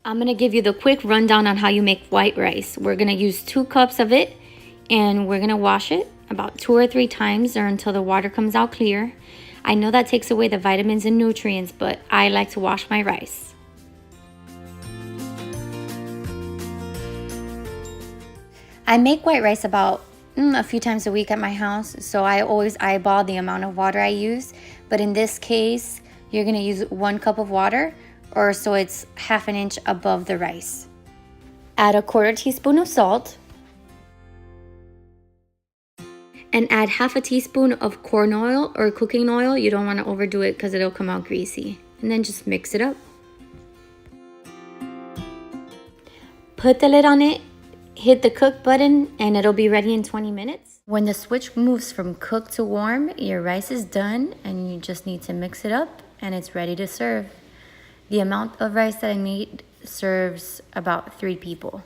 I'm gonna give you the quick rundown on how you make white rice. We're gonna use 2 cups of it and we're gonna wash it about 2 or 3 times or until the water comes out clear. I know that takes away the vitamins and nutrients, but I like to wash my rice. I make white rice about a few times a week at my house, so I always eyeball the amount of water I use. But in this case, you're gonna use 1 cup of water, or so it's 1/2 inch above the rice. Add a 1/4 teaspoon of salt. And add 1/2 teaspoon of corn oil or cooking oil. You don't want to overdo it because it'll come out greasy. And then just mix it up. Put the lid on it, hit the cook button, and it'll be ready in 20 minutes. When the switch moves from cooked to warm, your rice is done and you just need to mix it up and it's ready to serve. The amount of rice that I made serves about 3 people.